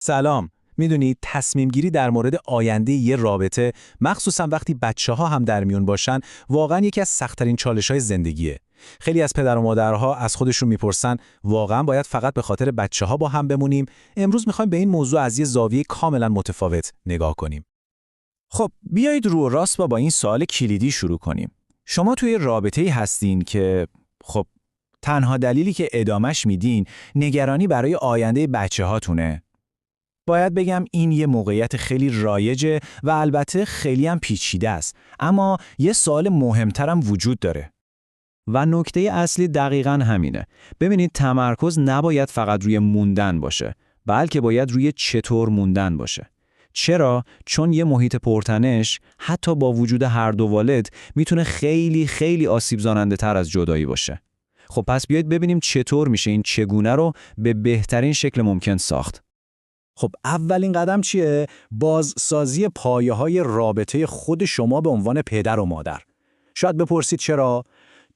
سلام. میدونی تصمیم گیری در مورد آینده یه رابطه، مخصوصا وقتی بچه‌ها هم در میون باشن، واقعا یکی از سخت‌ترین چالش‌های زندگیه. خیلی از پدر و مادرها از خودشون میپرسن واقعا باید فقط به خاطر بچه‌ها با هم بمونیم؟ امروز می‌خوایم به این موضوع از یه زاویه کاملا متفاوت نگاه کنیم. خب بیایید رو راست با این سوال کلیدی شروع کنیم. شما توی رابطه‌ای هستین که خب تنها دلیلی که ادامش میدین نگرانی برای آینده بچه‌هاتونه. باید بگم این یه موقعیت خیلی رایجه و البته خیلی هم پیچیده است، اما یه سوال مهمترم وجود داره. و نکته اصلی دقیقاً همینه. ببینید تمرکز نباید فقط روی موندن باشه، بلکه باید روی چطور موندن باشه. چرا؟ چون یه محیط پرتنش حتی با وجود هر دو والد میتونه خیلی خیلی آسیب زننده تر از جدایی باشه. خب پس بیایید ببینیم چطور میشه این چگونه رو به بهترین شکل ممکن ساخت. خب اولین قدم چیه؟ بازسازی پایه‌های رابطه خود شما به عنوان پدر و مادر. شاید بپرسید چرا؟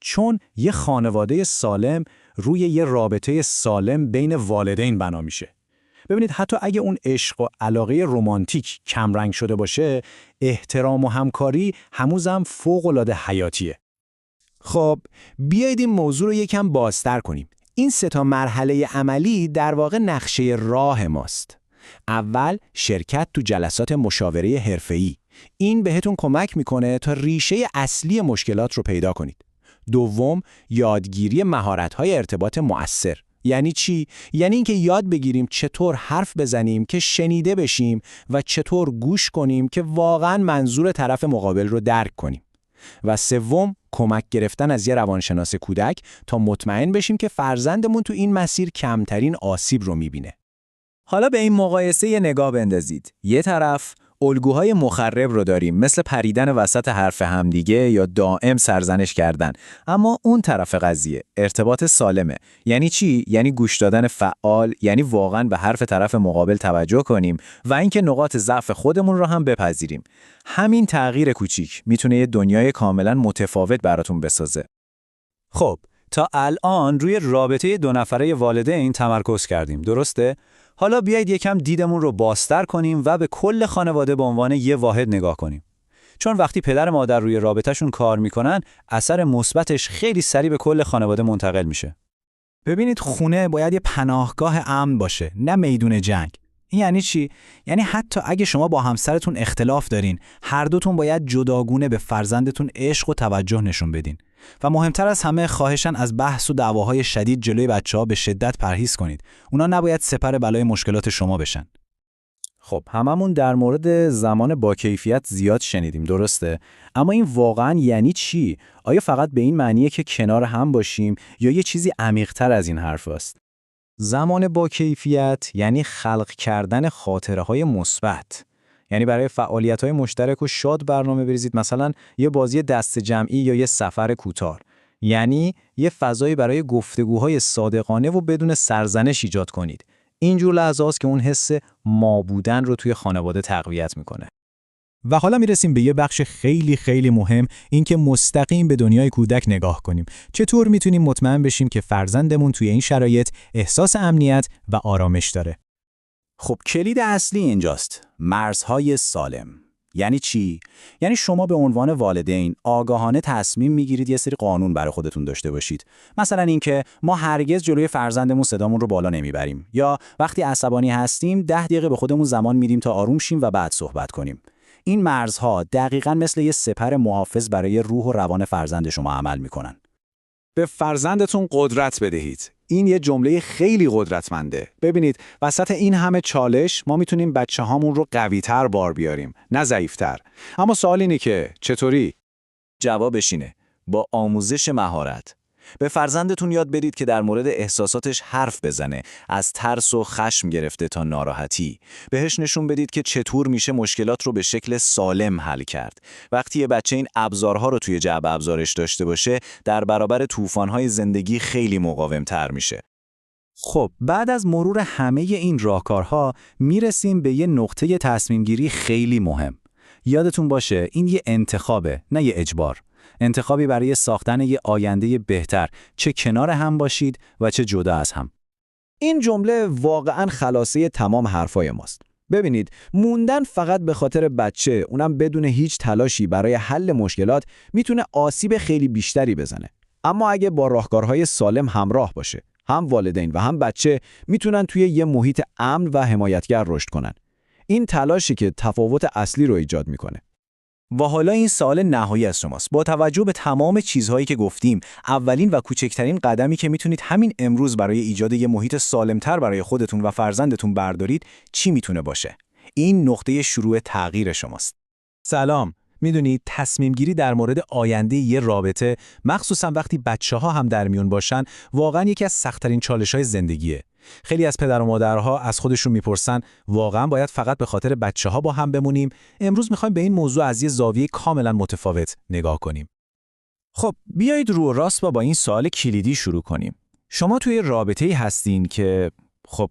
چون یه خانواده سالم روی یه رابطه سالم بین والدین بنا میشه. ببینید حتی اگه اون عشق و علاقه رمانتیک کمرنگ شده باشه، احترام و همکاری هنوزم فوق‌العاده حیاتیه. خب بیایید این موضوع رو یکم بازتر کنیم. این سه تا مرحله عملی در واقع نقشه راه ماست. اول شرکت تو جلسات مشاوره حرفه‌ای. این بهتون کمک میکنه تا ریشه اصلی مشکلات رو پیدا کنید. دوم یادگیری مهارت‌های ارتباط مؤثر. یعنی چی؟ یعنی اینکه یاد بگیریم چطور حرف بزنیم که شنیده بشیم و چطور گوش کنیم که واقعاً منظور طرف مقابل رو درک کنیم. و سوم کمک گرفتن از یه روانشناس کودک تا مطمئن بشیم که فرزندمون تو این مسیر کمترین آسیب رو میبینه. حالا به این مقایسه یه نگاه بندازید. یه طرف الگوهای مخرب رو داریم، مثل پریدن وسط حرف همدیگه یا دائم سرزنش کردن. اما اون طرف قضیه ارتباط سالمه. یعنی چی؟ یعنی گوش دادن فعال، یعنی واقعاً به حرف طرف مقابل توجه کنیم و اینکه نقاط ضعف خودمون رو هم بپذیریم. همین تغییر کوچیک میتونه یه دنیای کاملاً متفاوت براتون بسازه. خب تا الان روی رابطه دو نفره والدین تمرکز کردیم، درسته؟ حالا بیایید یکم دیدمون رو بازتر کنیم و به کل خانواده به عنوان یه واحد نگاه کنیم. چون وقتی پدر و مادر روی رابطه‌شون کار میکنن، اثر مثبتش خیلی سریع به کل خانواده منتقل میشه. ببینید خونه باید یه پناهگاه امن باشه، نه میدون جنگ. این یعنی چی؟ یعنی حتی اگه شما با همسرتون اختلاف دارین، هر دوتون باید جداگونه به فرزندتون عشق و توجه نشون بدین. و مهمتر از همه خواهشاً از بحث و دعواهای شدید جلوی بچه‌ها به شدت پرهیز کنید. اونا نباید سپر بلای مشکلات شما بشن. خب هممون در مورد زمان با کیفیت زیاد شنیدیم، درسته؟ اما این واقعاً یعنی چی؟ آیا فقط به این معنیه که کنار هم باشیم یا یه چیزی عمیق‌تر از این حرف است؟ زمان با کیفیت یعنی خلق کردن خاطره‌های مثبت. یعنی برای فعالیت‌های مشترک و شاد برنامه بریزید، مثلا یه بازی دست جمعی یا یه سفر کوتاه. یعنی یه فضایی برای گفتگوهای صادقانه و بدون سرزنش ایجاد کنید. اینجور لحظاست که اون حس ما بودن رو توی خانواده تقویت میکنه. و حالا میرسیم به یه بخش خیلی خیلی مهم، این که مستقیم به دنیای کودک نگاه کنیم. چطور میتونیم مطمئن بشیم که فرزندمون توی این شرایط احساس امنیت و آرامش داره؟ خب کلید اصلی اینجاست. مرزهای سالم. یعنی چی؟ یعنی شما به عنوان والدین آگاهانه تصمیم میگیرید یه سری قانون برای خودتون داشته باشید. مثلا اینکه ما هرگز جلوی فرزندمون صدامون رو بالا نمیبریم، یا وقتی عصبانی هستیم 10 دقیقه به خودمون زمان میدیم تا آروم شیم و بعد صحبت کنیم. این مرزها دقیقاً مثل یه سپر محافظ برای روح و روان فرزند شما عمل میکنن. به فرزندتون قدرت بدهید. این یه جمله خیلی قدرتمنده. ببینید وسط این همه چالش ما میتونیم بچه‌هامون رو قوی‌تر بار بیاریم، نه ضعیف‌تر. اما سوال اینه که چطوری؟ جوابش اینه: با آموزش مهارت. به فرزندتون یاد بدید که در مورد احساساتش حرف بزنه، از ترس و خشم گرفته تا ناراحتی. بهش نشون بدید که چطور میشه مشکلات رو به شکل سالم حل کرد. وقتی یه بچه این ابزارها رو توی جعبه ابزارش داشته باشه، در برابر طوفان‌های زندگی خیلی مقاوم‌تر میشه. خب بعد از مرور همه این راهکارها میرسیم به یه نقطه تصمیم گیری خیلی مهم. یادتون باشه این یه انتخابه، نه یه اجبار. انتخابی برای ساختن یه آینده بهتر، چه کنار هم باشید و چه جدا از هم. این جمله واقعاً خلاصه تمام حرفای ماست. ببینید، موندن فقط به خاطر بچه، اونم بدون هیچ تلاشی برای حل مشکلات، میتونه آسیب خیلی بیشتری بزنه. اما اگه با راهکارهای سالم همراه باشه، هم والدین و هم بچه میتونن توی یه محیط امن و حمایتگر رشد کنن. این تلاشی که تفاوت اصلی رو ایجاد میکنه. و حالا این سوال نهایی از شماست. با توجه به تمام چیزهایی که گفتیم، اولین و کوچکترین قدمی که میتونید همین امروز برای ایجاد یه محیط سالمتر برای خودتون و فرزندتون بردارید، چی میتونه باشه؟ این نقطه شروع تغییر شماست. سلام. میدونید تصمیم گیری در مورد آینده یه رابطه، مخصوصا وقتی بچه‌ها هم در میون باشن، واقعا یکی از سخت‌ترین چالش‌های زندگیه. خیلی از پدر و مادرها از خودشون میپرسن واقعا باید فقط به خاطر بچه‌ها با هم بمونیم؟ امروز میخوایم به این موضوع از یه زاویه کاملا متفاوت نگاه کنیم. خب بیایید رو راست با این سوال کلیدی شروع کنیم. شما توی رابطه‌ای هستین که خب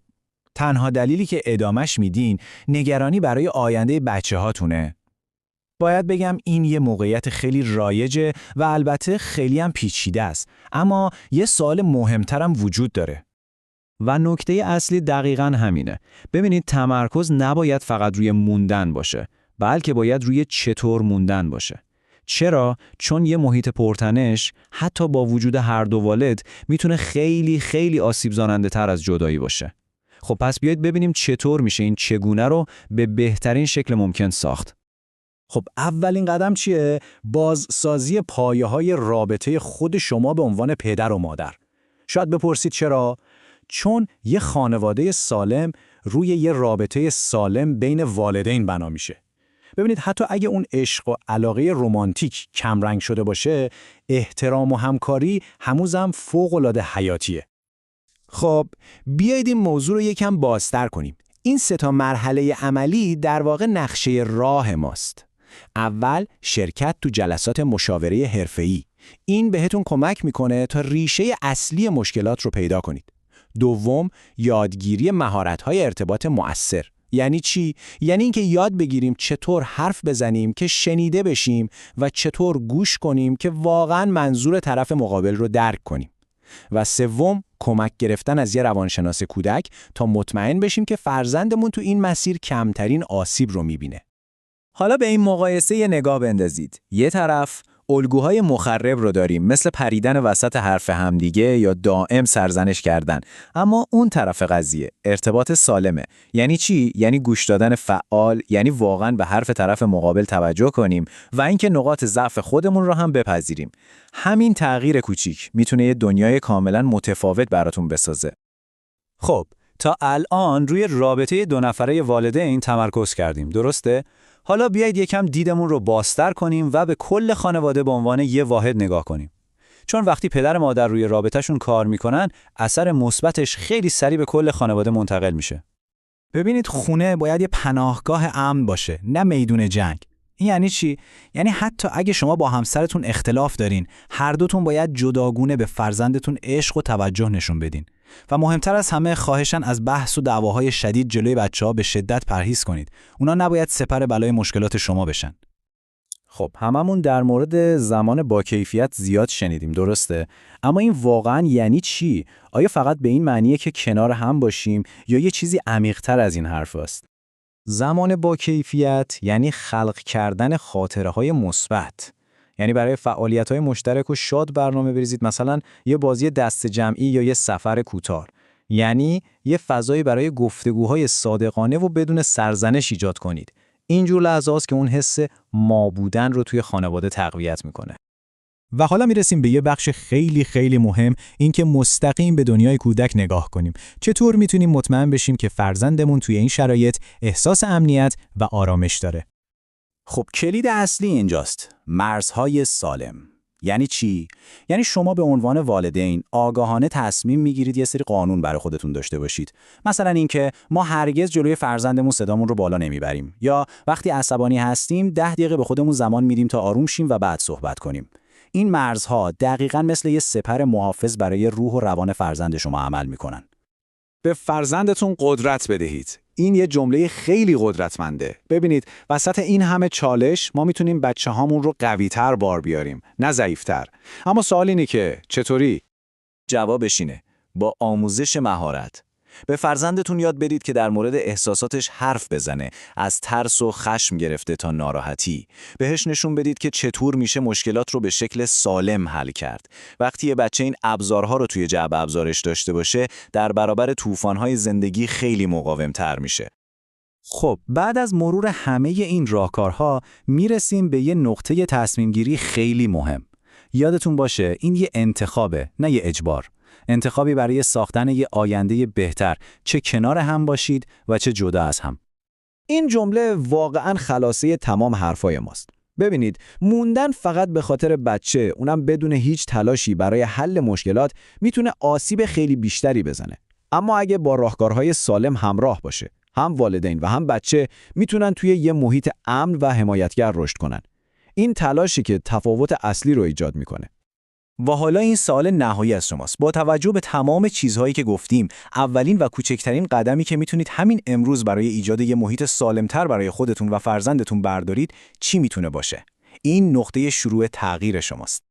تنها دلیلی که ادامش میدین نگرانی برای آینده بچه‌هاتونه. باید بگم این یه موقعیت خیلی رایجه و البته خیلی هم پیچیده است، اما یه سوال مهمترم وجود داره. و نکته اصلی دقیقاً همینه. ببینید، تمرکز نباید فقط روی موندن باشه، بلکه باید روی چطور موندن باشه. چرا؟ چون یه محیط پرتنش حتی با وجود هر دو والد میتونه خیلی خیلی آسیب زننده تر از جدایی باشه. خب پس بیایید ببینیم چطور میشه این چگونه رو به بهترین شکل ممکن ساخت. خب اولین قدم چیه؟ بازسازی پایه‌های رابطه خود شما به عنوان پدر و مادر. شاید بپرسید چرا؟ چون یه خانواده سالم روی یه رابطه سالم بین والدین بنا میشه. ببینید، حتی اگه اون عشق و علاقه رمانتیک کمرنگ شده باشه، احترام و همکاری هنوزم فوق‌العاده حیاتیه. خب بیایید این موضوع رو یکم بازتر کنیم. این 3 مرحله عملی در واقع نقشه راه ماست. اول، شرکت تو جلسات مشاوره حرفه‌ای. این بهتون کمک میکنه تا ریشه اصلی مشکلات رو پیدا کنید. دوم، یادگیری مهارت‌های ارتباط مؤثر. یعنی چی؟ یعنی اینکه یاد بگیریم چطور حرف بزنیم که شنیده بشیم و چطور گوش کنیم که واقعاً منظور طرف مقابل رو درک کنیم. و سوم، کمک گرفتن از یه روانشناس کودک تا مطمئن بشیم که فرزندمون تو این مسیر کمترین آسیب رو میبینه. حالا به این مقایسه یه نگاه بندازید. یه طرف الگوهای مخرب رو داریم، مثل پریدن وسط حرف همدیگه یا دائم سرزنش کردن. اما اون طرف قضیه ارتباط سالمه. یعنی چی؟ یعنی گوش دادن فعال، یعنی واقعاً به حرف طرف مقابل توجه کنیم و اینکه نقاط ضعف خودمون رو هم بپذیریم. همین تغییر کوچیک میتونه یه دنیای کاملاً متفاوت براتون بسازه. خب تا الان روی رابطه 2 نفره والدین تمرکز کردیم، درسته؟ حالا بیایید یکم دیدمون رو بازتر کنیم و به کل خانواده به عنوان یه واحد نگاه کنیم. چون وقتی پدر و مادر روی رابطه‌شون کار میکنن، اثر مثبتش خیلی سریع به کل خانواده منتقل میشه. ببینید، خونه باید یه پناهگاه امن باشه، نه میدون جنگ. این یعنی چی؟ یعنی حتی اگه شما با همسرتون اختلاف دارین، هر دوتون باید جداگونه به فرزندتون عشق و توجه نشون بدین. و مهمتر از همه، خواهشاً از بحث و دعواهای شدید جلوی بچه‌ها به شدت پرهیز کنید. اونا نباید سپر بلای مشکلات شما بشن. خب هممون در مورد زمان با کیفیت زیاد شنیدیم، درسته؟ اما این واقعاً یعنی چی؟ آیا فقط به این معنیه که کنار هم باشیم یا یه چیزی عمیق‌تر از این حرف است؟ زمان با کیفیت یعنی خلق کردن خاطره‌های مثبت. یعنی برای فعالیت‌های مشترک و شاد برنامه بریزید، مثلا یه بازی دست جمعی یا یه سفر کوتاه. یعنی یه فضایی برای گفتگوهای صادقانه و بدون سرزنش ایجاد کنید. اینجور لحظاست که اون حس ما بودن رو توی خانواده تقویت میکنه. و حالا میرسیم به یه بخش خیلی خیلی مهم، این که مستقیم به دنیای کودک نگاه کنیم. چطور میتونیم مطمئن بشیم که فرزندمون توی این شرایط احساس امنیت و آرامش داره؟ خب کلید اصلی اینجاست. مرزهای سالم. یعنی چی؟ یعنی شما به عنوان والدین آگاهانه تصمیم میگیرید یه سری قانون برای خودتون داشته باشید. مثلا اینکه ما هرگز جلوی فرزندمون صدامون رو بالا نمیبریم، یا وقتی عصبانی هستیم 10 دقیقه به خودمون زمان میدیم تا آروم شیم و بعد صحبت کنیم. این مرزها دقیقاً مثل یه سپر محافظ برای روح و روان فرزند شما عمل میکنن. به فرزندتون قدرت بدهید. این یه جمله خیلی قدرتمنده. ببینید، وسط این همه چالش ما میتونیم بچه‌هامون رو قوی‌تر بار بیاریم، نه ضعیف‌تر. اما سوال اینه که چطوری؟ جوابش اینه: با آموزش مهارت. به فرزندتون یاد بدید که در مورد احساساتش حرف بزنه، از ترس و خشم گرفته تا ناراحتی. بهش نشون بدید که چطور میشه مشکلات رو به شکل سالم حل کرد. وقتی یه بچه این ابزارها رو توی جعبه ابزارش داشته باشه، در برابر طوفان‌های زندگی خیلی مقاوم‌تر میشه. خب بعد از مرور همه این راهکارها میرسیم به یه نقطه تصمیم گیری خیلی مهم. یادتون باشه این یه انتخابه، نه یه اجبار. انتخابی برای ساختن یه آینده بهتر، چه کنار هم باشید و چه جدا از هم. این جمله واقعاً خلاصه تمام حرفای ماست. ببینید، موندن فقط به خاطر بچه، اونم بدون هیچ تلاشی برای حل مشکلات، میتونه آسیب خیلی بیشتری بزنه. اما اگه با راهکارهای سالم همراه باشه، هم والدین و هم بچه میتونن توی یه محیط امن و حمایتگر رشد کنن. این تلاشی که تفاوت اصلی رو ایجاد میکنه. و حالا این سوال نهایی از شماست. با توجه به تمام چیزهایی که گفتیم، اولین و کوچکترین قدمی که میتونید همین امروز برای ایجاد یه محیط سالمتر برای خودتون و فرزندتون بردارید، چی میتونه باشه؟ این نقطه شروع تغییر شماست.